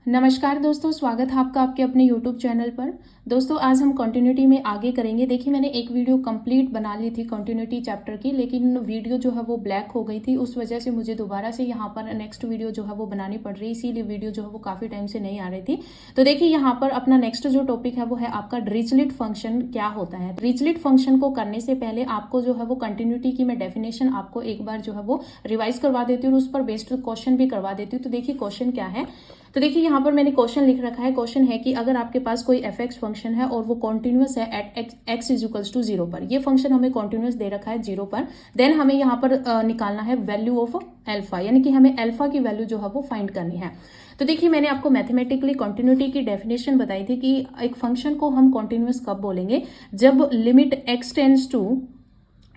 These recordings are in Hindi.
नमस्कार दोस्तों, स्वागत है आपका आपके अपने YouTube चैनल पर। दोस्तों आज हम कंटिन्यूटी में आगे करेंगे। देखिए मैंने एक वीडियो कंप्लीट बना ली थी कंटिन्यूटी चैप्टर की, लेकिन वीडियो जो है वो ब्लैक हो गई थी। उस वजह से मुझे दोबारा से यहाँ पर नेक्स्ट वीडियो जो है वो बनानी पड़ रही है, इसीलिए वीडियो जो है वो काफ़ी टाइम से नहीं आ रही थी। तो देखिए यहाँ पर अपना नेक्स्ट जो टॉपिक है वो है आपका डिरिचलेट फंक्शन क्या होता है। डिरिचलेट फंक्शन को करने से पहले आपको जो है वो कंटिन्यूटी की मैं डेफिनेशन आपको एक बार जो है वो रिवाइज करवा देती हूँ और उस पर बेस्ड क्वेश्चन भी करवा देती हूँ। तो देखिए क्वेश्चन क्या है। तो देखिए यहाँ पर मैंने क्वेश्चन लिख रखा है। क्वेश्चन है कि अगर आपके पास कोई एफ एक्स फंक्शन है और वो कॉन्टिन्यूस है at x is equals to 0 पर, ये फंक्शन हमें कॉन्टिन्यूस दे रखा है 0 पर, देन हमें यहाँ पर निकालना है वैल्यू ऑफ एल्फा, यानी कि हमें एल्फा की वैल्यू जो है वो फाइंड करनी है। तो देखिए मैंने आपको मैथमेटिकली कॉन्टिन्यूटी की डेफिनेशन बताई थी कि एक फंक्शन को हम कॉन्टिन्यूस कब बोलेंगे, जब limit x tends to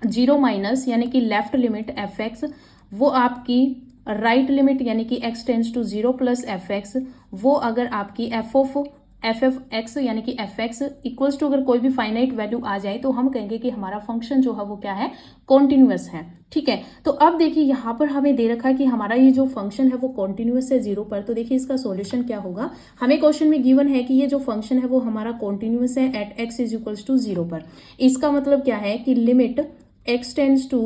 0 minus यानी कि लेफ्ट लिमिट एफ एक्स वो आपकी राइट लिमिट यानी कि x tends to 0 plus f x वो अगर आपकी एफ एक्स यानी कि एफ एक्स इक्वल्स टू अगर कोई भी फाइनाइट वैल्यू आ जाए तो हम कहेंगे कि हमारा फंक्शन जो है वो क्या है, कॉन्टिन्यूअस है। ठीक है, तो अब देखिए यहाँ पर हमें दे रखा है कि हमारा ये जो फंक्शन है वो कॉन्टिन्यूअस है 0 पर। तो देखिए इसका सॉल्यूशन क्या होगा। हमें क्वेश्चन में गिवन है कि ये जो फंक्शन है वो हमारा कॉन्टिन्यूअस है at x is equals to 0 पर। इसका मतलब क्या है कि लिमिट एक्स टेंड्स टू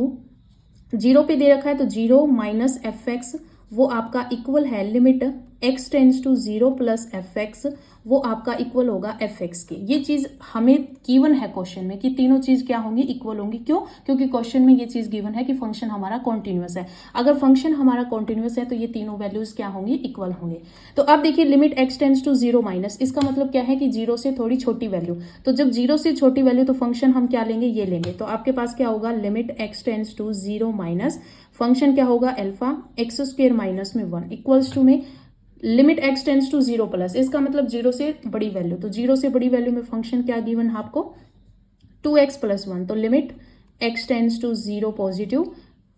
0 पे दे रखा है तो 0 माइनस एफ एक्स वो आपका इक्वल है limit x tends to 0 plus f x वो आपका इक्वल होगा एफ एक्स के। ये चीज हमें गिवन है क्वेश्चन में कि तीनों चीज क्या होंगी, इक्वल होंगी। क्यों? क्योंकि क्वेश्चन में ये चीज गिवन है कि फंक्शन हमारा कॉन्टिन्यूअस है। अगर फंक्शन हमारा कॉन्टिन्यूअस है तो ये तीनों वैल्यूज क्या होंगी, इक्वल होंगे। तो अब देखिए limit x tends to 0 minus, इसका मतलब क्या है कि 0 से थोड़ी छोटी वैल्यू। तो जब 0 से छोटी वैल्यू तो फंक्शन हम क्या लेंगे, ये लेंगे। तो आपके पास क्या होगा, limit x tends to 0 minus function क्या होगा, एल्फा एक्स स्क्वायर माइनस में 1 इक्वल्स टू में limit x tends to 0 plus, इसका मतलब 0 से बड़ी वैल्यू। तो 0 से बड़ी वैल्यू में फंक्शन क्या गिवन है आपको, 2x प्लस 1। तो limit x tends to 0 positive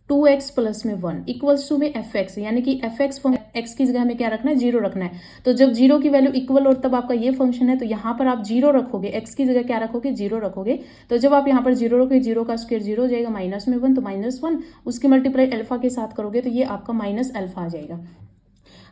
2x plus में 1 इक्वल्स टू में एफ एक्स, यानी कि एफ एक्स एक्स की जगह में क्या रखना है, 0 रखना है। तो जब 0 की वैल्यू इक्वल और तब आपका ये फंक्शन है तो यहाँ पर आप 0 रखोगे, x की जगह क्या रखोगे, 0 रखोगे। तो जब आप यहाँ पर 0 रखोगे, 0 का स्क्वायर 0 हो जाएगा, माइनस में 1 तो माइनस 1, उसकी मल्टीप्लाई अल्फा के साथ करोगे तो ये आपका माइनस अल्फा आ जाएगा।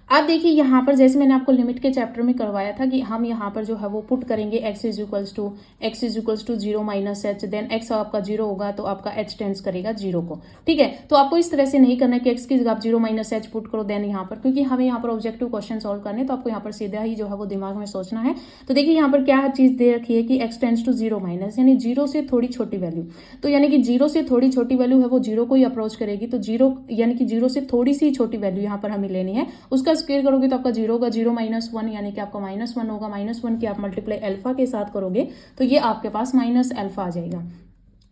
अब देखिए यहाँ पर जैसे मैंने आपको लिमिट के चैप्टर में करवाया था कि हम यहाँ पर जो है वो पुट करेंगे x is equals to 0 minus h, then x आपका 0 होगा तो आपका h टेंड्स करेगा 0 को। ठीक है, तो आपको इस तरह से नहीं करना कि x की जगह आप 0 माइनस एच पुट करो देन यहाँ पर, क्योंकि हमें यहाँ पर ऑब्जेक्टिव क्वेश्चन सॉल्व करने, तो आपको यहाँ पर सीधा ही जो है वो दिमाग में सोचना है। तो देखिए यहाँ पर क्या चीज दे रखी है कि x टेंड्स टू 0 माइनस यानी 0 से थोड़ी छोटी वैल्यू। तो यानी कि 0 से थोड़ी छोटी वैल्यू है वो 0 को ही अप्रोच करेगी। तो 0 यानी कि 0 से थोड़ी सी छोटी वैल्यू यहाँ पर हमें लेनी है, उसका स्क्वायर करोगे तो आपका 0 का 0 माइनस 1 यानी कि आपका माइनस 1 होगा। माइनस 1 की आप मल्टीप्लाई अल्फा के साथ करोगे तो ये आपके पास माइनस अल्फा आ जाएगा।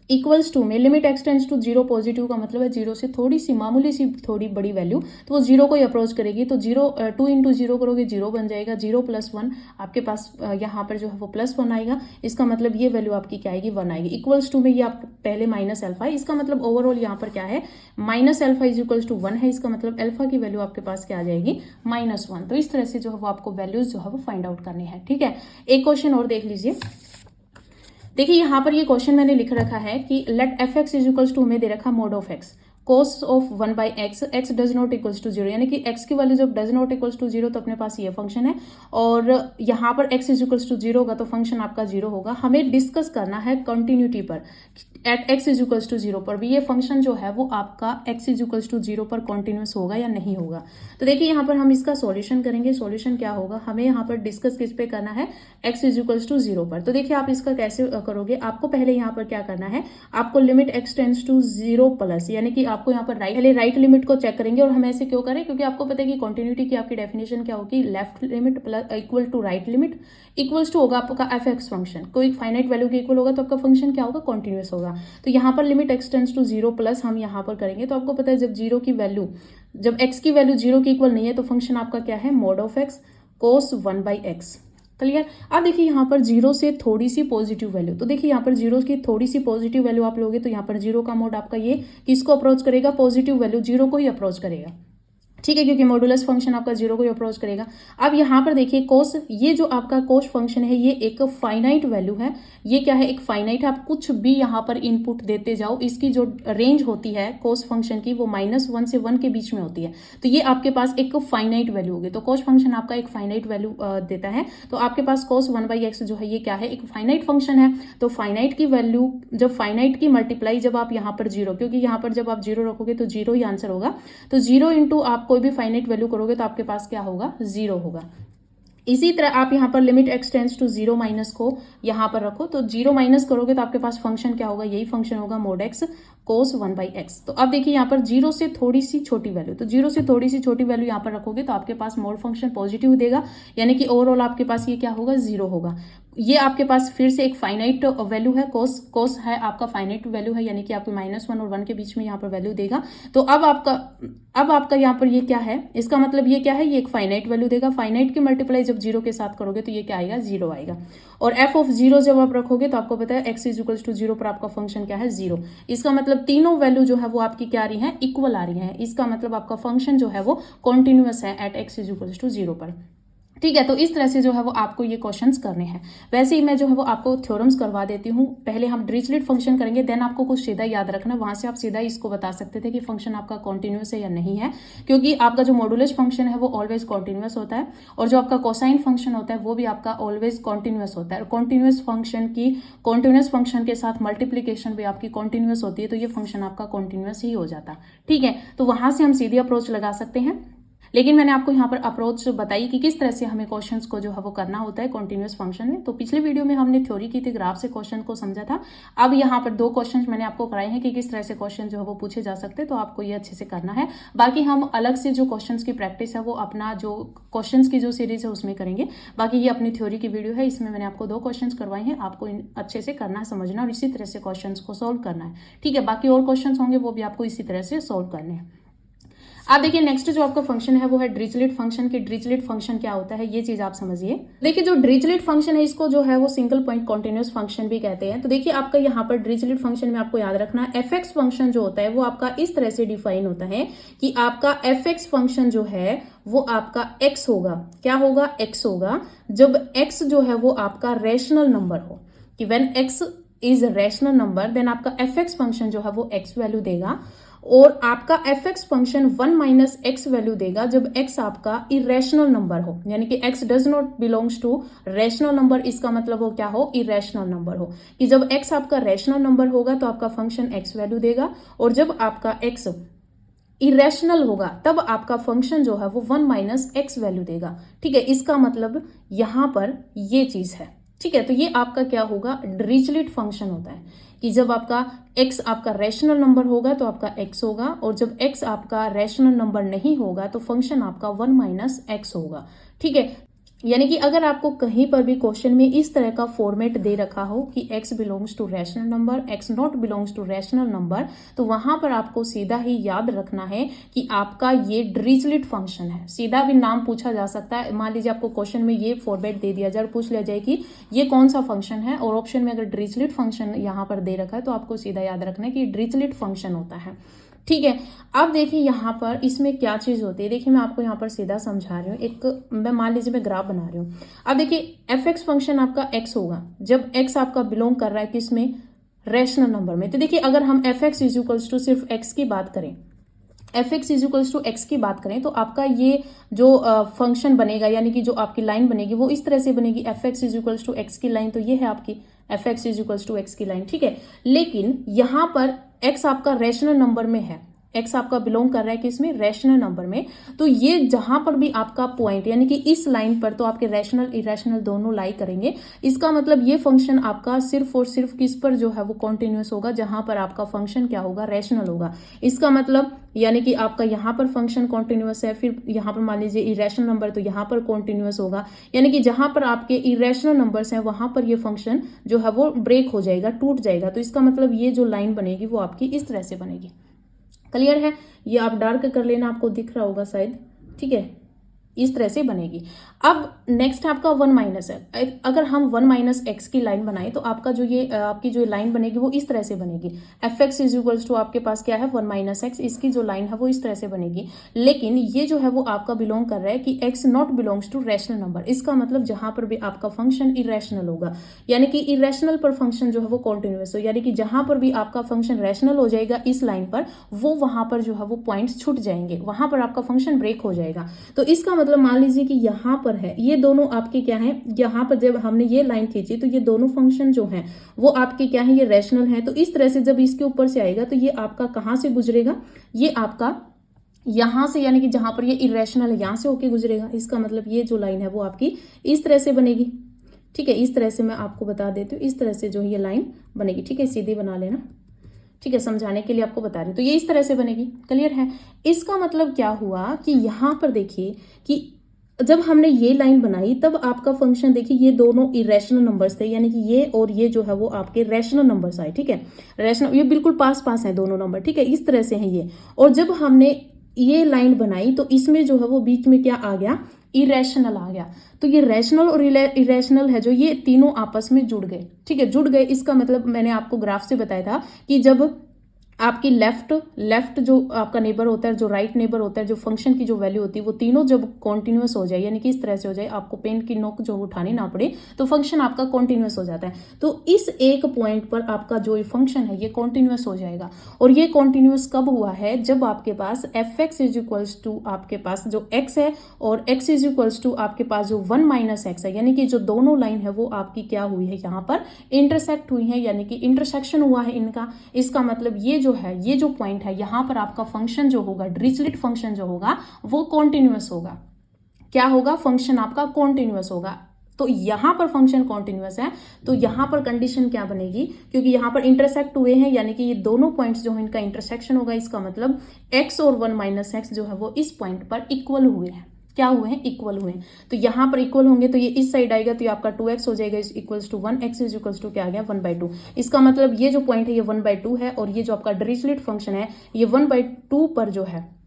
इक्वल्स टू में limit x tends to 0 positive का मतलब है 0 से थोड़ी सी मामूली सी थोड़ी बड़ी वैल्यू, तो वो 0 को ही अप्रोच करेगी। तो 2 इंटू 0 करोगे 0 बन जाएगा, 0 प्लस 1 आपके पास यहाँ पर जो है वो प्लस 1 आएगा। इसका मतलब ये वैल्यू आपकी क्या आएगी, 1 आएगी। इक्वल्स टू में ये आप पहले माइनस अल्फा है, इसका मतलब ओवरऑल यहाँ पर क्या है, minus alpha is equals to 1 है। इसका मतलब अल्फा की वैल्यू आपके पास क्या आ जाएगी, -1। तो इस तरह से जो है वो आपको वैल्यूज जो है वो फाइंड आउट करनी है। ठीक है, एक क्वेश्चन और देख लीजिए। देखिए यहाँ पर ये क्वेश्चन मैंने लिख रखा है कि let f x is equals to, हमें दे रखा mod of x cos of 1 by x, x does not equals to 0, यानी कि एक्स की वैल्यू जब डज नॉट इक्वल्स टू 0 तो अपने पास ये फंक्शन है, और यहाँ पर एक्स इज इक्वल्स टू 0 होगा तो फंक्शन आपका 0 होगा। हमें डिस्कस करना है कंटिन्यूटी पर, at x is equals to 0 पर भी ये फंक्शन जो है वो आपका एक्स इज इक्वल्स टू 0 पर कॉन्टिन्यूस होगा या नहीं होगा। तो देखिए यहाँ पर हम इसका सॉल्यूशन करेंगे। सॉल्यूशन क्या होगा, हमें यहाँ पर डिस्कस किस पे करना है, एक्स इज इक्वल्स टू 0 पर। तो देखिए आप इसका कैसे करोगे, आपको पहले यहाँ पर क्या करना है, आपको limit x tends to 0 plus, यानी कि आपको यहाँ पर राइट लिमिट को चेक करेंगे। और हम ऐसे क्यों करें, क्योंकि आपको पता है कि कंटिन्यूटी की आपकी डेफिनेशन क्या होगी, left limit plus equal to right limit equals to होगा आपका एफ एक्स फंक्शन, कोई फाइनाइट वैल्यू के इक्वल होगा तो आपका फंक्शन क्या होगा, कॉन्टिन्यूस होगा। तो यहाँ पर limit x tends to 0 plus हम यहाँ पर करेंगे। तो आपको पता है जब 0 की वैल्यू, जब x की वैल्यू 0 के इक्वल नहीं है तो फंक्शन आपका क्या है, mode of x cos 1 by x. Clear. अब देखिए यहाँ पर 0 से थोड़ी सी पॉजिटिव वैल्यू, तो देखिए यहाँ पर 0 की थोड़ी सी पॉजिटिव वैल्यू आप लोगे तो यहाँ पर 0 का मोड आपका ये किसको अप्रोच करेगा, पॉजिटिव वैल्यू 0 को ही अप्रोच करेगा। ठीक है, क्योंकि मॉडुलस फंक्शन आपका जीरो को अप्रोच करेगा। अब यहाँ पर देखिए कोस, ये जो आपका कोस फंक्शन है ये एक फाइनाइट वैल्यू है। ये क्या है, एक फाइनाइट है। आप कुछ भी यहाँ पर इनपुट देते जाओ, इसकी जो रेंज होती है कोस फंक्शन की वो -1 से 1 के बीच में होती है। तो ये आपके पास एक फाइनाइट वैल्यू होगी। तो कोस फंक्शन आपका एक फाइनाइट वैल्यू देता है। तो आपके पास कोस 1/x जो है ये क्या है, एक फाइनाइट फंक्शन है। तो फाइनाइट की वैल्यू, जब फाइनाइट की मल्टीप्लाई जब आप यहाँ पर जीरो, क्योंकि यहाँ पर जब आप जीरो रखोगे तो जीरो ही आंसर होगा। तो जीरो इंटू आप कोई भी फाइनाइट वैल्यू करोगे तो आपके पास क्या होगा, जीरो होगा। इसी तरह आप यहाँ पर limit x tends to zero minus को यहाँ पर रखो, तो जीरो माइनस करोगे तो आपके पास फंक्शन क्या होगा, यही फंक्शन होगा mod x cos 1/x। तो अब देखिए यहाँ पर जीरो से थोड़ी सी छोटी वैल्यू, तो जीरो से थोड़ी सी छोटी वैल्यू यहाँ पर रखोगे तो आपके पास मोड फंक्शन पॉजिटिव देगा, यानी कि ओवरऑल आपके पास ये क्या होगा, जीरो होगा। ये आपके पास फिर से एक फाइनाइट वैल्यू है, कोस है आपका फाइनाइट वैल्यू है, यानी कि आपको -1 और 1 के बीच में यहाँ पर वैल्यू देगा। तो अब आपका यहाँ पर ये क्या है, इसका मतलब ये क्या है, ये एक फाइनाइट वैल्यू देगा। फाइनाइट की मल्टीप्लाई जब जीरो के साथ करोगे तो ये क्या आएगा, जीरो आएगा। और f ऑफ जीरो जब आप रखोगे तो आपको पता है x इज जीरो पर आपका फंक्शन क्या है, जीरो। इसका मतलब तीनों वैल्यू जो है वो आपकी क्या आ रही है, इक्वल आ रही है। इसका मतलब आपका फंक्शन जो है वो कॉन्टिन्यूअस है एट x इज जीरो पर। ठीक है, तो इस तरह से जो है वो आपको ये क्वेश्चंस करने हैं। वैसे ही मैं जो है वो आपको थ्योरम्स करवा देती हूँ। पहले हम डिरिचलेट फंक्शन करेंगे, देन आपको कुछ सीधा याद रखना, वहां से आप सीधा इसको बता सकते थे कि फंक्शन आपका कॉन्टिन्यूअस है या नहीं है, क्योंकि आपका जो मॉडुलस फंक्शन है वो ऑलवेज कॉन्टिन्यूअस होता है, और जो आपका कोसाइन फंक्शन होता है वो भी आपका ऑलवेज कॉन्टिन्यूअस होता है। कॉन्टिन्यूअस फंक्शन के साथ मल्टीप्लीकेशन भी आपकी कॉन्टिन्यूअस होती है, तो ये फंक्शन आपका कॉन्टिन्यूअस ही हो जाता। ठीक है, तो वहां से हम सीधी अप्रोच लगा सकते हैं। लेकिन मैंने आपको यहाँ पर अप्रोच बताई कि किस तरह से हमें क्वेश्चंस को जो है वो करना होता है कॉन्टिन्यूअस फंक्शन में। तो पिछले वीडियो में हमने थ्योरी की थी, ग्राफ से क्वेश्चन को समझा था। अब यहाँ पर 2 क्वेश्चंस मैंने आपको कराए हैं कि किस तरह से क्वेश्चन जो है वो पूछे जा सकते हैं, तो आपको ये अच्छे से करना है। बाकी हम अलग से जो क्वेश्चंस की प्रैक्टिस है वो अपना जो क्वेश्चंस की जो सीरीज है उसमें करेंगे। बाकी ये अपनी थ्योरी की वीडियो है, इसमें मैंने आपको 2 क्वेश्चंस करवाए हैं, आपको अच्छे से करना है, समझना और इसी तरह से क्वेश्चंस को सोल्व करना है। ठीक है, बाकी और क्वेश्चंस होंगे वो भी आपको इसी तरह से सोल्व करने हैं। आप देखिए नेक्स्ट जो आपका फंक्शन है वो है डिरिचलेट फंक्शन। की डिरिचलेट फंक्शन क्या होता है ये चीज आप समझिए। देखिए जो डिरिचलेट फंक्शन है इसको जो है वो सिंगल पॉइंट कॉन्टिन्यूअस फंक्शन भी कहते हैं। तो देखिए आपका यहाँ पर डिरिचलेट फंक्शन में आपको याद रखना एफ फंक्शन जो होता है वो आपका इस तरह से डिफाइन होता है कि आपका एफ फंक्शन जो है वो आपका x होगा। क्या होगा, x होगा जब x जो है वो आपका रैशनल नंबर हो, कि when x is rational number then आपका एफ फंक्शन जो है वो x वैल्यू देगा, और आपका एफ फंक्शन 1 - x वैल्यू देगा जब x आपका इरेशनल नंबर हो, यानी कि x does not belongs to rational number. इसका मतलब हो क्या हो, इरेशनल नंबर हो, कि जब x आपका रैशनल नंबर होगा तो आपका फंक्शन x वैल्यू देगा, और जब आपका x इरेशनल होगा तब आपका फंक्शन जो है वो 1 - x वैल्यू देगा। ठीक है, इसका मतलब यहां पर ये चीज है। ठीक है, तो ये आपका क्या होगा, डिरिचलेट फंक्शन होता है कि जब आपका x आपका रैशनल नंबर होगा तो आपका x होगा, और जब x आपका रैशनल नंबर नहीं होगा तो फंक्शन आपका 1 - x होगा। ठीक है, यानी कि अगर आपको कहीं पर भी क्वेश्चन में इस तरह का फॉर्मेट दे रखा हो कि x belongs to rational number, x not belongs to rational number, तो वहां पर आपको सीधा ही याद रखना है कि आपका ये डिरिचलेट फंक्शन है। सीधा भी नाम पूछा जा सकता है। मान लीजिए आपको क्वेश्चन में ये फॉर्मेट दे दिया जाए और पूछ लिया जाए कि ये कौन सा फंक्शन है, और ऑप्शन में अगर डिरिचलेट फंक्शन यहाँ पर दे रखा है तो आपको सीधा याद रखना है कि डिरिचलेट फंक्शन होता है। ठीक है, अब देखिए यहाँ पर इसमें क्या चीज होती है। देखिए मैं आपको यहाँ पर सीधा समझा रही हूँ। एक मैं मान लीजिए मैं ग्राफ बना रही हूँ। अब देखिए एफ फंक्शन आपका x होगा जब x आपका बिलोंग कर रहा है किसमें, रैशनल नंबर में। तो देखिए अगर हम f x is equals to सिर्फ x की बात करें, f x is equals to x की बात करें, तो आपका ये जो फंक्शन बनेगा, यानी कि जो आपकी लाइन बनेगी वो इस तरह से बनेगी, f x is equals to x की लाइन। तो ये है आपकी f x is equals to x की लाइन। ठीक है, लेकिन यहाँ पर x आपका रैशनल नंबर में है, x आपका बिलोंग कर रहा है किसमें, रैशनल नंबर में। तो ये जहां पर भी आपका पॉइंट, यानी कि इस लाइन पर तो आपके रैशनल इरेशनल दोनों लाई करेंगे। इसका मतलब ये फंक्शन आपका सिर्फ और सिर्फ किस पर जो है वो कॉन्टिन्यूअस होगा, जहां पर आपका फंक्शन क्या होगा, रैशनल होगा। इसका मतलब यानी कि आपका यहाँ पर फंक्शन कॉन्टिन्यूअस है, फिर यहाँ पर मान लीजिए इरेशनल नंबर तो यहाँ पर कॉन्टिन्यूअस होगा, यानी कि जहां पर आपके इरेशनल नंबर्स हैं वहां पर ये फंक्शन जो है वो ब्रेक हो जाएगा, टूट जाएगा। तो इसका मतलब ये जो लाइन बनेगी वो आपकी इस तरह से बनेगी। क्लियर है, ये आप डार्क कर लेना, आपको दिख रहा होगा शायद। ठीक है, इस तरह से बनेगी। अब नेक्स्ट आपका 1 माइनस है, अगर हम 1 माइनस एक्स की लाइन बनाए तो आपका जो ये आपकी जो लाइन बनेगी वो इस तरह से बनेगी। F x is equals to आपके पास क्या है 1 माइनस एक्स, इसकी जो लाइन है वो इस तरह से बनेगी। लेकिन ये जो है वो आपका बिलोंग कर रहा है कि x not belongs to rational number. इसका मतलब जहां पर भी आपका फंक्शन इरेशनल होगा, यानी कि इरेशनल पर फंक्शन जो है वो कॉन्टिन्यूअस हो, यानी कि जहां पर भी आपका फंक्शन रैशनल हो जाएगा इस लाइन पर, वो वहां पर जो है वो पॉइंट्स छूट जाएंगे, वहां पर आपका फंक्शन ब्रेक हो जाएगा। तो इसका मतलब मान लीजिए कि यहां पर है, ये दोनों आपके क्या है, यहां पर जब हमने ये लाइन खींची तो ये दोनों फंक्शन जो है वो आपके क्या है, ये रैशनल है। तो इस तरह से जब इसके ऊपर से आएगा तो ये आपका कहां से गुजरेगा, ये आपका यहां से, यानी कि जहां पर ये इरेशनल है यहां से होके गुजरेगा। इसका मतलब ये जो लाइन है वो आपकी इस तरह से बनेगी। ठीक है, इस तरह से मैं आपको बता देती हूँ, इस तरह से जो ये लाइन बनेगी। ठीक है, सीधी बना लेना। ठीक है, समझाने के लिए आपको बता रही हूँ। तो ये इस तरह से बनेगी, क्लियर है। इसका मतलब क्या हुआ कि यहाँ पर देखिए कि जब हमने ये लाइन बनाई तब आपका फंक्शन देखिए ये दोनों इरेशनल नंबर्स थे, यानी कि ये और ये जो है वो आपके रैशनल नंबर्स आए। ठीक है, रैशनल, ये बिल्कुल पास पास है दोनों नंबर। ठीक है, इस तरह से है ये। और जब हमने ये लाइन बनाई तो इसमें जो है वो बीच में क्या आ गया, इरेशनल आ गया। तो ये रैशनल और इरेशनल है जो ये तीनों आपस में जुड़ गए। ठीक है, जुड़ गए। इसका मतलब मैंने आपको ग्राफ से बताया था कि जब आपकी लेफ्ट जो आपका नेबर होता है, जो राइट नेबर होता है, जो फंक्शन की जो वैल्यू होती है वो तीनों जब कॉन्टिन्यूअस हो जाए, यानी कि इस तरह से हो जाए, आपको पेन की नोक जो उठानी ना पड़े, तो फंक्शन आपका कॉन्टिन्यूअस हो जाता है। तो इस एक पॉइंट पर आपका जो ये फंक्शन है ये कॉन्टिन्यूअस हो जाएगा। और ये कॉन्टिन्यूअस कब हुआ है, जब आपके पास f x is equals to आपके पास जो एक्स है और एक्स इज इक्वल्स टू आपके पास जो 1 माइनस एक्स है, यानी कि जो दोनों लाइन है वो आपकी क्या हुई है, यहाँ पर इंटरसेक्ट हुई है, यानी कि इंटरसेक्शन हुआ है इनका। इसका मतलब ये जो है, ये जो पॉइंट है, यहां पर आपका फंक्शन जो होगा, डिरिचलेट फंक्शन जो होगा वो कॉन्टिन्यूअस होगा। क्या होगा, फंक्शन आपका कॉन्टिन्यूअस होगा। तो यहां पर फंक्शन कॉन्टिन्यूअस है तो यहां पर कंडीशन क्या बनेगी, क्योंकि यहां पर इंटरसेक्ट हुए हैं, यानी कि ये दोनों पॉइंट्स जो है इनका इंटरसेक्शन होगा। इसका मतलब x और 1 माइनस एक्स जो है वो इस पॉइंट पर इक्वल हुए हैं। क्या हुए हैं, इक्वल हुए हैं। तो यहां पर इक्वल होंगे तो ये इस साइड आएगा तो ये आपका 2x हो जाएगा equals to 1, x is equals to क्या आ गया 1/2। इसका मतलब ये जो पॉइंट है ये 1/2 है और ये जो आपका डिरिचलेट फंक्शन है ये 1/2 पर जो है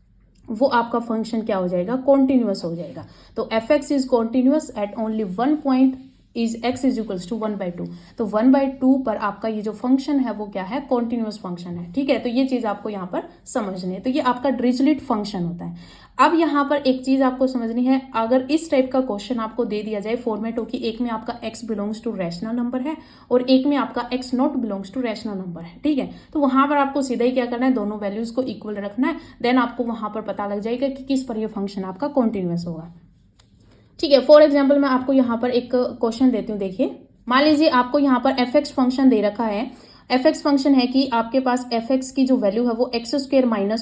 वो आपका फंक्शन क्या हो जाएगा, कॉन्टिन्यूअस हो जाएगा। तो f x is continuous at only 1 point is x is equals to 1/2। तो 1/2 पर आपका ये जो फंक्शन है वो क्या है, कॉन्टिन्यूअस फंक्शन है। ठीक है, तो ये चीज आपको यहाँ पर समझनी है। तो ये आपका डिरिचलेट फंक्शन होता है। अब यहाँ पर एक चीज आपको समझनी है, अगर इस टाइप का क्वेश्चन आपको दे दिया जाए, फॉर्मेट हो कि एक में आपका x belongs to rational number है और एक में आपका x not belongs to rational number है। ठीक है, तो वहां पर आपको सीधा ही क्या करना है, दोनों वैल्यूज को इक्वल रखना है। देन आपको वहां पर पता लग जाएगा कि किस पर यह फंक्शन आपका कॉन्टिन्यूअस होगा। ठीक है, फॉर एग्जाम्पल मैं आपको यहाँ पर एक क्वेश्चन देती हूँ। देखिए, मान लीजिए आपको यहाँ पर एफ एक्स फंक्शन दे रखा है। एफ एक्स फंक्शन है कि आपके पास एफ एक्स की जो वैल्यू है वो x² -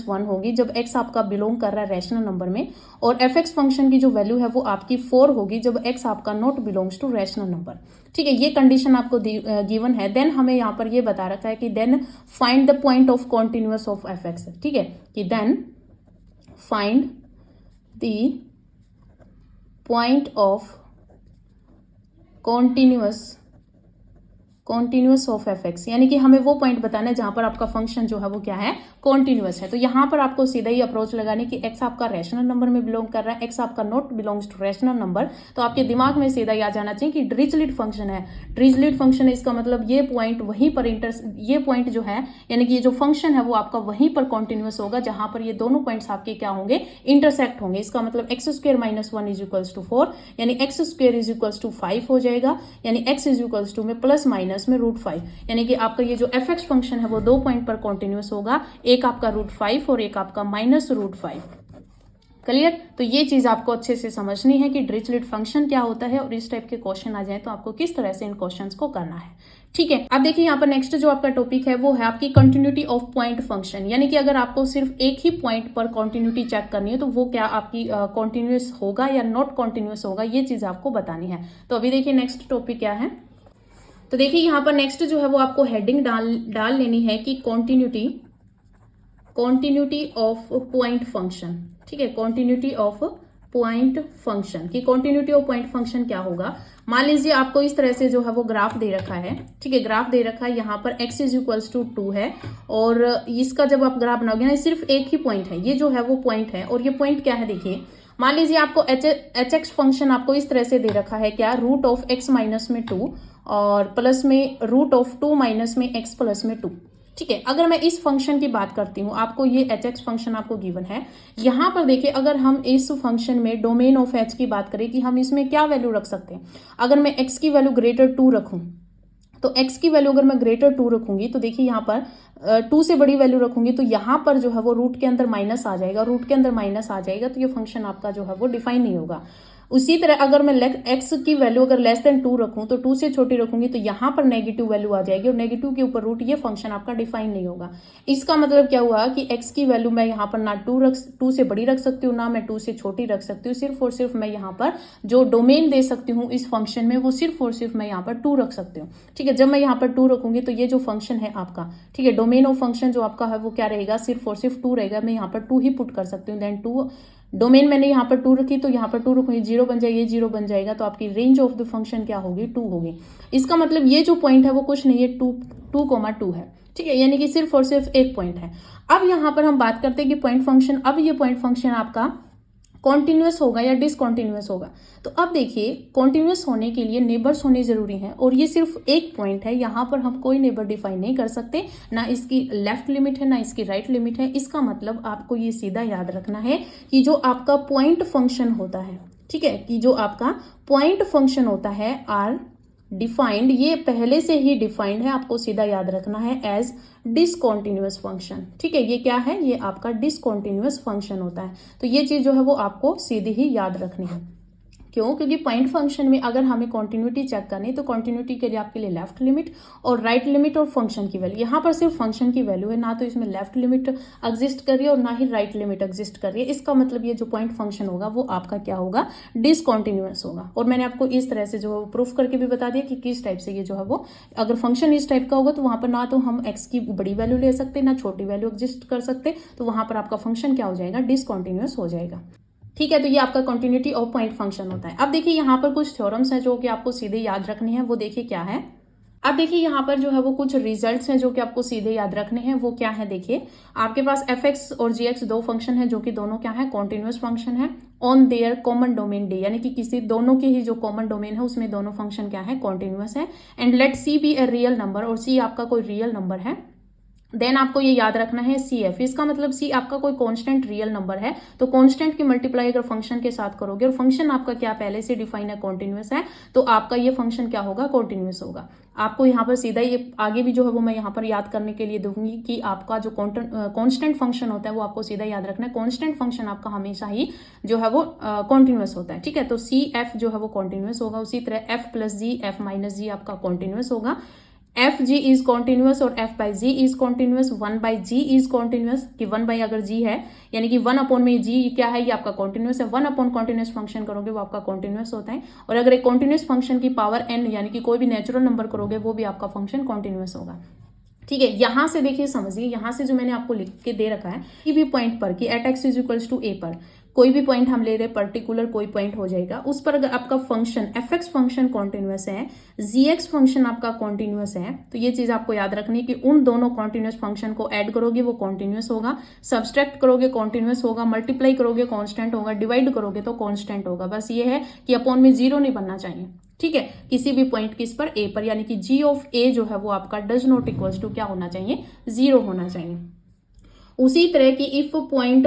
1 होगी जब x आपका बिलोंग कर रहा है रैशनल नंबर में, और एफ एक्स फंक्शन की जो वैल्यू है वो आपकी 4 होगी जब x आपका not belongs to rational number. ठीक है, ये कंडीशन आपको गिवन है। देन हमें यहाँ पर ये बता रखा है कि then find the point of continuous of F X. ठीक है, कि then find the point of continuous of F x, यानी कि हमें वो पॉइंट बताना है जहां पर आपका फंक्शन जो है वो क्या है, कॉन्टिन्यूअस है। तो यहां पर आपको सीधा ही अप्रोच लगाने की x आपका रैशनल नंबर में बिलोंग कर रहा है, x आपका not belongs to rational number. तो आपके दिमाग में सीधा ही आ जाना चाहिए कि डिरिचलेट फंक्शन है। डिरिचलेट फंक्शन है, इसका मतलब ये पॉइंट वहीं पर ये पॉइंट जो है, यानी कि ये जो फंक्शन है वो आपका वहीं पर कॉन्टिन्यूअस होगा जहां पर ये दोनों पॉइंट्स आपके क्या होंगे, इंटरसेक्ट होंगे। इसका मतलब x² - 1 इज इक्वल्स टू 4, यानी x² इज इक्वल्स टू 5 हो जाएगा, यानी x इज इक्वल्स टू में प्लस माइनस में √5, यानी कि आपका ये जो एफ एक्स फंक्शन है वो 2 पॉइंट पर कॉन्टिन्यूअस होगा, एक आपका √5 और एक आपका -√5। क्लियर। तो ये चीज आपको अच्छे से समझनी है कि डिरिचलेट फंक्शन क्या होता है, और इस टाइप के क्वेश्चन आ जाए तो आपको किस तरह से इन क्वेश्चंस को करना है। ठीक है, अब देखिए यहाँ पर नेक्स्ट जो आपका टॉपिक है वो है आपकी कंटिन्यूटी ऑफ पॉइंट फंक्शन, यानी कि अगर आपको सिर्फ एक ही पॉइंट पर कंटिन्यूटी चेक करनी है तो वो क्या आपकी कंटिन्यूअस होगा या नॉट कंटिन्यूअस होगा, ये चीज आपको बतानी है। तो अभी देखिए नेक्स्ट टॉपिक क्या है। तो देखिए यहाँ पर नेक्स्ट जो है वो आपको हेडिंग डाल लेनी है कि कॉन्टिन्यूटी ऑफ पॉइंट फंक्शन। ठीक है, कॉन्टिन्यूटी ऑफ पॉइंट फंक्शन की कॉन्टिन्यूटी ऑफ पॉइंट फंक्शन क्या होगा। मान लीजिए आपको इस तरह से जो है वो ग्राफ दे रखा है। ठीक है, ग्राफ दे रखा है, यहाँ पर x इज इक्वल्स टू 2 है, और इसका जब आप ग्राफ बनाओगे ना, सिर्फ एक ही पॉइंट है, ये जो है वो पॉइंट है, और ये पॉइंट क्या है देखिए, मान लीजिए आपको एच एक्स फंक्शन आपको इस तरह से दे रखा है, क्या, रूट ऑफ एक्स माइनस में 2 और प्लस में रूट ऑफ 2 माइनस में एक्स प्लस में 2। ठीक है, अगर मैं इस फंक्शन की बात करती हूँ, आपको ये एच एक्स फंक्शन आपको गिवन है। यहाँ पर देखिए, अगर हम इस फंक्शन में डोमेन ऑफ एच की बात करें कि हम इसमें क्या वैल्यू रख सकते हैं। अगर मैं एक्स की वैल्यू ग्रेटर 2 रखूँ, तो x की वैल्यू अगर मैं ग्रेटर 2 रखूंगी तो देखिए यहाँ पर 2 से बड़ी वैल्यू रखूंगी तो यहाँ पर जो है वो रूट के अंदर माइनस आ जाएगा, रूट के अंदर माइनस आ जाएगा, तो ये फंक्शन आपका जो है वो डिफाइन नहीं होगा। उसी तरह अगर मैं x की वैल्यू अगर लेस देन 2 रखूं तो 2 से छोटी रखूंगी तो यहाँ पर नेगेटिव वैल्यू आ जाएगी और नेगेटिव के ऊपर रूट, ये फंक्शन आपका डिफाइन नहीं होगा। इसका मतलब क्या हुआ कि x की वैल्यू मैं यहाँ पर ना 2 से बड़ी रख सकती हूँ, ना मैं 2 से छोटी रख सकती हूँ। सिर्फ और सिर्फ मैं यहाँ पर जो डोमेन दे सकती हूँ इस फंक्शन में, वो सिर्फ और सिर्फ मैं यहाँ पर 2 रख सकती हूँ। ठीक है, जब मैं यहाँ पर 2 रखूंगी तो ये जो फंक्शन है आपका, ठीक है, डोमेन ऑफ फंक्शन जो आपका है वो क्या रहेगा, सिर्फ और सिर्फ 2 रहेगा। मैं यहाँ पर 2 ही पुट कर सकती हूँ। देन 2 डोमेन मैंने यहाँ पर 2 रखी तो यहाँ पर 2 रखूंगी, 0 बन जाएगी, 0 बन जाएगा, तो आपकी रेंज ऑफ द फंक्शन क्या होगी, 2 होगी। इसका मतलब ये जो पॉइंट है वो कुछ नहीं है, 2,2 है। ठीक है, यानी कि सिर्फ और सिर्फ एक पॉइंट है। अब यहाँ पर हम बात करते हैं कि पॉइंट फंक्शन, अब ये पॉइंट फंक्शन आपका कॉन्टिन्यूअस होगा या डिसकॉन्टिन्यूअस होगा। तो अब देखिए, कॉन्टिन्यूअस होने के लिए नेबर्स होने जरूरी हैं और ये सिर्फ एक पॉइंट है, यहाँ पर हम कोई नेबर डिफाइन नहीं कर सकते, ना इसकी लेफ्ट लिमिट है ना इसकी राइट लिमिट है। इसका मतलब आपको ये सीधा याद रखना है कि जो आपका पॉइंट फंक्शन होता है, ठीक है, कि जो आपका पॉइंट फंक्शन होता है आर डिफाइंड, ये पहले से ही डिफाइंड है, आपको सीधा याद रखना है एज डिसकॉन्टिन्यूअस फंक्शन। ठीक है, ये क्या है, ये आपका डिसकॉन्टिन्यूअस फंक्शन होता है। तो ये चीज जो है वो आपको सीधी ही याद रखनी है। क्यों? क्योंकि पॉइंट फंक्शन में अगर हमें कॉन्टिन्यूटी चेक करनी है तो कॉन्टिन्यूटी के लिए आपके लिए लेफ्ट लिमिट और राइट लिमिट और फंक्शन की वैल्यू, यहाँ पर सिर्फ फंक्शन की वैल्यू है, ना तो इसमें लेफ्ट लिमिट एग्जिस्ट कर रही है और ना ही राइट लिमिट एग्जिस्ट कर रही है। इसका मतलब ये जो पॉइंट फंक्शन होगा वो आपका क्या होगा, डिसकॉन्टिन्यूअस होगा। और मैंने आपको इस तरह से जो है प्रूफ करके भी बता दिया कि किस टाइप से ये जो है वो, अगर फंक्शन इस टाइप का होगा तो वहां पर ना तो हम एक्स की बड़ी वैल्यू ले सकते ना छोटी वैल्यू एग्जिस्ट कर सकते, तो वहां पर आपका फंक्शन क्या हो जाएगा, डिसकॉन्टिन्यूअस हो जाएगा। ठीक है, तो ये आपका कंटिन्यूटी ऑफ पॉइंट फंक्शन होता है। अब देखिए यहाँ पर कुछ थ्योरम्स हैं जो कि आपको सीधे याद रखने हैं, वो देखिए क्या है। अब देखिए यहाँ पर जो है वो कुछ रिजल्ट्स हैं जो कि आपको सीधे याद रखने हैं, वो क्या है। देखिए आपके पास f(x) और g(x) दो फंक्शन है जो कि दोनों क्या है, कॉन्टिन्यूअस फंक्शन है on their common domain day, यानी कि किसी दोनों के ही जो कॉमन डोमेन है उसमें दोनों फंक्शन क्या है, कॉन्टिन्यूअस है। And let c be a real number, और c आपका कोई रियल नंबर है। देन आपको ये याद रखना है CF, इसका मतलब C आपका कोई कांस्टेंट रियल नंबर है, तो कांस्टेंट की मल्टीप्लाई अगर फंक्शन के साथ करोगे और फंक्शन आपका क्या पहले से डिफाइन है, कॉन्टिन्यूअस है, तो आपका ये फंक्शन क्या होगा, कॉन्टिन्यूअस होगा। आपको यहाँ पर सीधा ये आगे भी जो है वो मैं यहाँ पर याद करने के लिए दूंगी कि आपका जो कांस्टेंट फंक्शन होता है वो आपको सीधा याद रखना है। कांस्टेंट फंक्शन आपका हमेशा ही जो है वो कॉन्टिन्यूअस होता है। ठीक है, तो CF जो है वो कॉन्टिन्यूअस होगा। उसी तरह F plus G, F minus G आपका कॉन्टिन्यूअस होगा। एफ जी इज कॉन्टिन्यूअस और F by G is continuous, 1 by G is continuous, कि 1 बाई अगर जी है यानी कि 1 अपॉन में जी क्या है, ये आपका कॉन्टिन्यूअस है। 1 अपॉन कॉन्टिन्यूअस फंक्शन करोगे वो आपका कॉन्टिन्यूअस होता है। और अगर एक कॉन्टिन्यूअस फंक्शन की पावर n यानी कि कोई भी नेचुरल नंबर करोगे वो भी आपका फंक्शन कॉन्टिन्यूअस होगा। ठीक है, यहां से देखिए समझिए, यहां से जो मैंने आपको लिख के दे रखा है, किसी भी पॉइंट पर कि at x is equals to a पर कोई भी पॉइंट हम ले रहे, पर्टिकुलर कोई पॉइंट हो जाएगा, उस पर अगर आपका फंक्शन एफ(x) फंक्शन कॉन्टिन्यूअस है, जी(x) फंक्शन आपका कॉन्टिन्यूअस है, तो ये चीज आपको याद रखनी है कि उन दोनों कॉन्टिन्यूअस फंक्शन को ऐड करोगे वो कॉन्टिन्यूअस होगा, सब्सट्रैक्ट करोगे कॉन्टिन्यूअस होगा, मल्टीप्लाई करोगे कांस्टेंट होगा, डिवाइड करोगे तो कांस्टेंट होगा। बस ये है कि अपॉन में 0 नहीं बनना चाहिए। ठीक है, किसी भी पॉइंट किस पर, ए पर, यानी कि g ऑफ a जो है वो आपका डज नॉट इक्वल्स टू क्या होना चाहिए, 0 होना चाहिए। उसी तरह की if point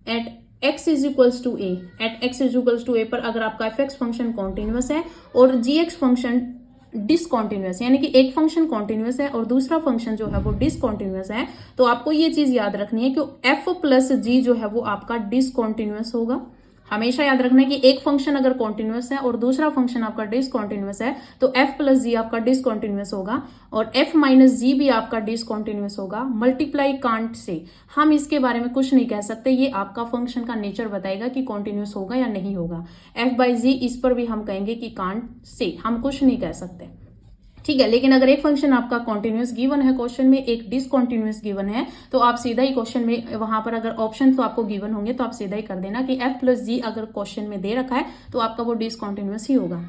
at x is equals to a, at x is equals to a पर अगर आपका f(x) फंक्शन कॉन्टिन्यूअस है और g(x) फंक्शन डिसकॉन्टिन्यूअस, यानी कि एक फंक्शन कॉन्टिन्यूअस है और दूसरा फंक्शन जो है वो डिसकॉन्टिन्यूअस है, तो आपको ये चीज याद रखनी है कि f प्लस g जो है वो आपका डिसकॉन्टिन्यूअस होगा। हमेशा याद रखना है कि एक फंक्शन अगर कॉन्टिन्यूअस है और दूसरा फंक्शन आपका डिसकॉन्टिन्यूअस है तो f प्लस जी आपका डिसकॉन्टिन्यूअस होगा और f माइनस जी भी आपका डिसकॉन्टिन्यूअस होगा। मल्टीप्लाई कांट से हम इसके बारे में कुछ नहीं कह सकते, ये आपका फंक्शन का नेचर बताएगा कि कॉन्टिन्यूअस होगा या नहीं होगा। f बाई जी इस पर भी हम कहेंगे कि कांट से, हम कुछ नहीं कह सकते। ठीक है, लेकिन अगर एक फंक्शन आपका कॉन्टिन्यूअस गिवन है क्वेश्चन में, एक डिसकॉन्टिन्यूअस गिवन है, तो आप सीधा ही क्वेश्चन में वहां पर अगर ऑप्शन तो आपको गिवन होंगे तो आप सीधा ही कर देना कि f प्लस जी अगर क्वेश्चन में दे रखा है तो आपका वो डिसकॉन्टिन्यूअस ही होगा।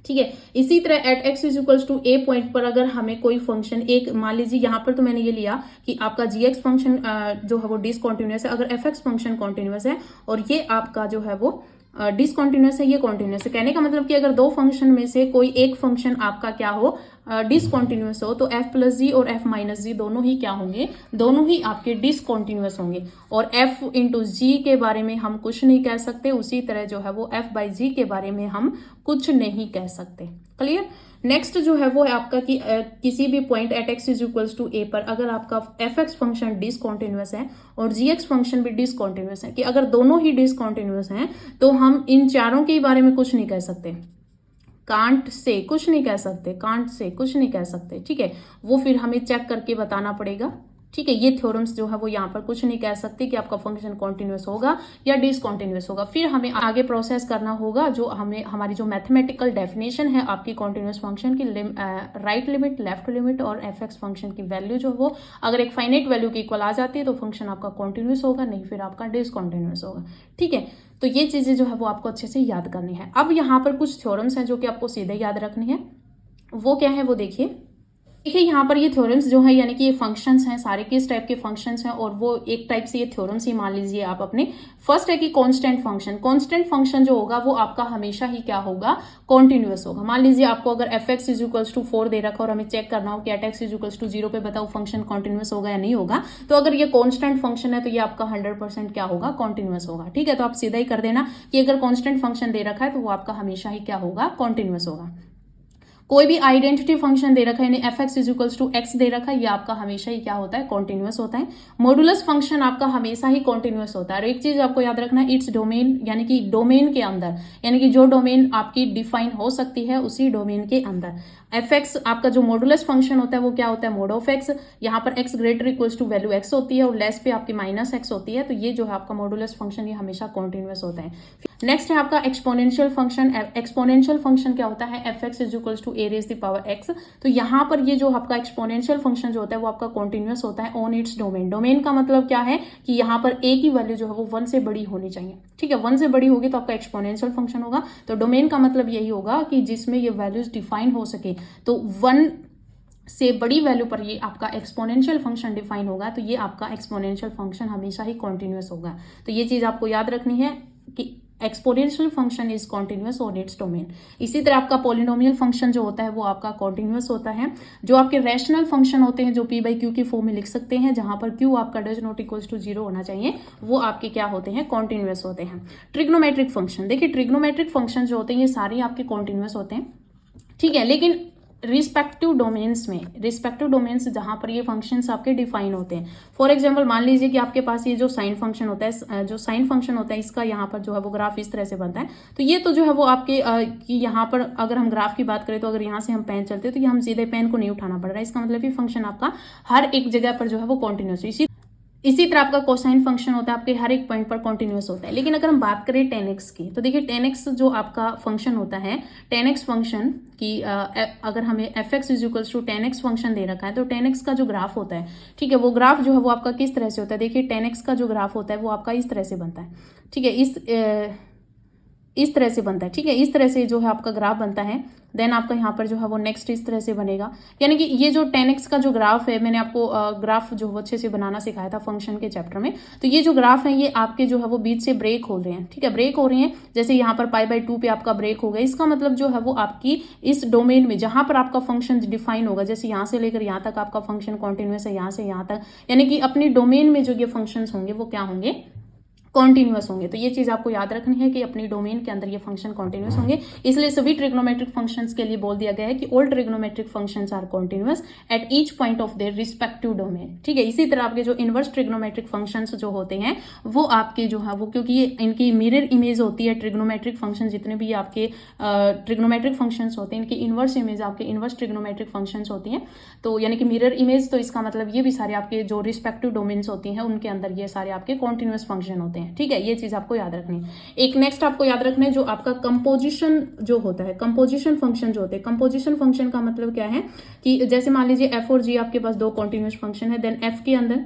ठीक है। इसी तरह at x is equals to a point पर अगर हमें कोई फंक्शन एक, मान लीजिए यहाँ पर तो मैंने ये लिया कि आपका जी एक्स फंक्शन जो है वो डिसकॉन्टिन्यूस है, अगर एफ एक्स फंक्शन कॉन्टिन्यूस है और ये आपका जो है वो डिसकॉन्टिन्यूस है, ये कॉन्टिन्यूस है। कहने का मतलब कि अगर दो फंक्शन में से कोई एक फंक्शन आपका क्या हो, डिसकॉन्टिन्यूस हो, तो एफ प्लस जी और एफ माइनस जी दोनों ही क्या होंगे, दोनों ही आपके डिसकॉन्टिन्यूस होंगे। और एफ इंटू जी के बारे में हम कुछ नहीं कह सकते, उसी तरह जो है वो एफ बाई जी के बारे में हम कुछ नहीं कह सकते। क्लियर। नेक्स्ट जो है वो है आपका कि किसी भी point at x is equals to a पर अगर आपका एफ एक्स फंक्शन डिसकॉन्टिन्यूस है और जी एक्स फंक्शन भी डिसकॉन्टिन्यूस है, कि अगर दोनों ही डिसकॉन्टिन्यूस हैं तो हम इन चारों के बारे में कुछ नहीं कह सकते, कांट से कुछ नहीं कह सकते, कांट से कुछ नहीं कह सकते। ठीक है, वो फिर हमें चेक करके बताना पड़ेगा। ठीक है, ये थ्योरम्स जो है वो यहाँ पर कुछ नहीं कह सकते कि आपका फंक्शन कॉन्टिन्यूस होगा या डिसकॉन्टिन्यूस होगा। फिर हमें आगे प्रोसेस करना होगा, जो हमें हमारी जो मैथमेटिकल डेफिनेशन है आपकी कॉन्टिन्यूस फंक्शन की, राइट लिमिट, लेफ्ट लिमिट और एफ एक्स फंक्शन की वैल्यू जो वो अगर एक फाइनाइट वैल्यू के इक्वल आ जाती है तो फंक्शन आपका कॉन्टिन्यूस होगा, नहीं फिर आपका डिसकॉन्टिन्यूस होगा। ठीक है, तो ये चीजें जो है वो आपको अच्छे से याद करनी है। अब यहाँ पर कुछ थ्योरम्स हैं जो कि आपको सीधे याद रखनी है। वो क्या है वो देखिए यहाँ पर ये थ्योरम्स जो है, यानी कि ये फंक्शंस हैं, सारे किस टाइप के फंक्शंस हैं, और वो एक टाइप से ये थ्योरम्स ही मान लीजिए आप अपने। फर्स्ट है कि कांस्टेंट फंक्शन, कांस्टेंट फंक्शन जो होगा वो आपका हमेशा ही क्या होगा, कॉन्टिन्यूस होगा। मान लीजिए आपको अगर F x is equals to 4 दे रखा और हमें चेक करना हो कि at x is equals to 0 पे बताओ फंक्शन कॉन्टिन्यूस होगा या नहीं होगा, तो अगर ये कॉन्स्टेंट फंक्शन है तो ये आपका 100% क्या होगा, कॉन्टिन्यूस होगा। ठीक है, तो आप सीधा ही कर देना कि अगर कॉन्स्टेंट फंक्शन दे रखा है तो वो आपका हमेशा ही क्या होगा, कॉन्टिन्यूस होगा। कोई भी आइडेंटिटी फंक्शन दे रखा है, यानी f x is equals to x दे रखा है, ये आपका हमेशा ही क्या होता है, कॉन्टिन्यूस होता है। मॉडुलस फंक्शन आपका हमेशा ही कॉन्टिन्यूस होता है। और एक चीज आपको याद रखना है, इट्स डोमेन, यानी कि डोमेन के अंदर, यानी कि जो डोमेन आपकी डिफाइन हो सकती है उसी डोमेन के अंदर एफ एक्स आपका जो मॉडुलस फंक्शन होता है वो क्या होता है, मोड ऑफ एक्स। यहाँ पर X greater equals to value X होती है और लेस पे आपकी माइनस एक्स होती है, तो ये जो है आपका मॉडुलस फंक्शन ये हमेशा कॉन्टिन्यूस होता है। नेक्स्ट है आपका एक्सपोनेंशियल फंक्शन। एक्सपोनेंशियल फंक्शन क्या होता है, F x is equals to a raise the power X. तो यहाँ पर ये जो आपका एक्सपोनेंशियल फंक्शन जो होता है वो आपका कॉन्टिन्यूस होता है ऑन इट्स डोमेन। डोमेन का मतलब क्या है कि यहाँ पर ए की वैल्यू जो है वो 1 से बड़ी होनी चाहिए। ठीक है, 1 से बड़ी होगी तो आपका एक्सपोनेंशियल फंक्शन होगा। तो डोमेन का मतलब यही होगा कि जिसमें ये वैल्यूज डिफाइन हो सके, तो 1 से बड़ी वैल्यू पर ये आपका एक्सपोनेंशियल फंक्शन डिफाइन होगा, तो ये आपका एक्सपोनेंशियल फंक्शन हमेशा ही कॉन्टिन्यूस होगा। तो ये चीज आपको याद रखनी है कि exponential function is continuous on its domain. इसी तरह आपका पॉलिनोमियल फंक्शन जो होता है वो आपका कॉन्टिन्यूस होता है। जो आपके रैशनल फंक्शन होते हैं जो पी बाई क्यू की फॉर्म में लिख सकते हैं, जहां पर क्यू आपका डज नॉट इक्वल्स टू 0 होना चाहिए, वो आपके क्या होते हैं, कॉन्टिन्यूस होते हैं। ट्रिग्नोमेट्रिक फंक्शन, देखिए ट्रिग्नोमेट्रिक फंक्शन जो होते हैं ये सारे आपके कॉन्टिन्यूस होते हैं। ठीक है, लेकिन रिस्पेक्टिव डोमेन्स में, रिस्पेक्टिव डोमेन्स जहां पर ये फंक्शंस आपके डिफाइन होते हैं। फॉर एग्जांपल मान लीजिए कि आपके पास ये जो साइन फंक्शन होता है, जो साइन फंक्शन होता है इसका यहाँ पर जो है वो ग्राफ इस तरह से बनता है। तो ये तो जो है वो आपके कि यहाँ पर अगर हम ग्राफ की बात करें तो अगर यहाँ से हम पेन चलते हैं तो ये हम सीधे पेन को नहीं उठाना पड़ रहा है। इसका मतलब ये फंक्शन आपका हर एक जगह पर जो है वो कॉन्टिन्यूस है। इसी तरह आपका कोसाइन फंक्शन होता है, आपके हर एक पॉइंट पर कॉन्टिन्यूस होता है। लेकिन अगर हम बात करें tan x की, तो देखिए tan x जो आपका फंक्शन होता है, tan x फंक्शन की अगर हमें f x is equals to tan x function दे रखा है, तो tan x का जो ग्राफ होता है, ठीक है, वो ग्राफ जो है वो आपका किस तरह से होता है, देखिए tan x का जो ग्राफ होता है वो आपका इस तरह से बनता है। ठीक है, इस तरह से बनता है। ठीक है, इस तरह से जो है आपका ग्राफ बनता है। देन आपका यहाँ पर जो है वो नेक्स्ट इस तरह से बनेगा, यानी कि ये जो tan x का जो ग्राफ है, मैंने आपको ग्राफ जो वो अच्छे से बनाना सिखाया था फंक्शन के चैप्टर में। तो ये जो ग्राफ है ये आपके जो है वो बीच से ब्रेक हो रहे हैं। ठीक है, ब्रेक हो रहे हैं, जैसे यहाँ पर π/2 पे आपका ब्रेक हो गया। इसका मतलब जो है वो आपकी इस डोमेन में जहां पर आपका फंक्शन डिफाइन होगा, जैसे यहाँ से लेकर यहाँ तक आपका फंक्शन कॉन्टिन्यूस है, यहाँ से यहाँ तक, यानी कि अपनी डोमेन में जो ये फंक्शन होंगे वो क्या होंगे, कॉन्टिन्यूस होंगे। तो ये चीज आपको याद रखनी है कि अपनी डोमेन के अंदर ये फंक्शन कॉन्टिन्यूस होंगे। इसलिए सभी ट्रिग्नोमेट्रिक फंक्शंस के लिए बोल दिया गया है कि all trigonometric functions are continuous at each point of their respective domain. ठीक है, इसी तरह आपके जो इनवर्स ट्रिग्नोमेट्रिक फंक्शंस जो होते हैं वो आपके जो है वो, क्योंकि ये इनकी मिरर इमेज होती है, ट्रिग्नोमेट्रिक फंक्शन जितने भी आपके ट्रिग्नोमेट्रिक फंक्शंस होते हैं इनकी इनवर्स इमेज आपके इनवर्स ट्रिग्नोमेट्रिक फंक्शंस होती हैं। तो यानी कि मिरर इमेज, तो इसका मतलब ये भी सारे आपके जो रिस्पेक्टिव डोमेन्स होती हैं उनके अंदर ये सारे आपके कॉन्टिन्यूस फंक्शन होते हैं। ठीक है, ये चीज आपको याद रखनी है। एक नेक्स्ट आपको याद रखना है जो आपका कंपोजिशन जो होता है, कंपोजिशन फंक्शन जो होते हैं। कंपोजिशन फंक्शन का मतलब क्या है कि जैसे मान लीजिए एफ और जी आपके पास दो कॉन्टिन्यूस फंक्शन है, देन एफ के अंदर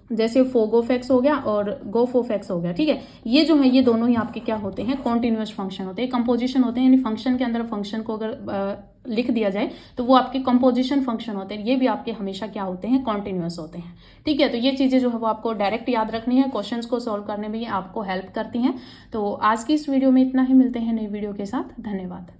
जैसे फोगोफेक्स हो गया और गोफोफेक्स हो गया, ठीक है। ये जो है ये दोनों ही आपके क्या होते हैं, कॉन्टिन्यूअस फंक्शन होते हैं, कंपोजिशन होते हैं, यानी फंक्शन के अंदर फंक्शन को अगर लिख दिया जाए तो वो आपके कंपोजिशन फंक्शन होते हैं, ये भी आपके हमेशा क्या होते हैं, कॉन्टिन्यूअस होते हैं, ठीक है। तो ये चीज़ें जो है वो आपको डायरेक्ट याद रखनी है, क्वेश्चंस को सॉल्व करने में ये आपको हेल्प करती हैं। तो आज की इस वीडियो में इतना ही, मिलते हैं नई वीडियो के साथ, धन्यवाद।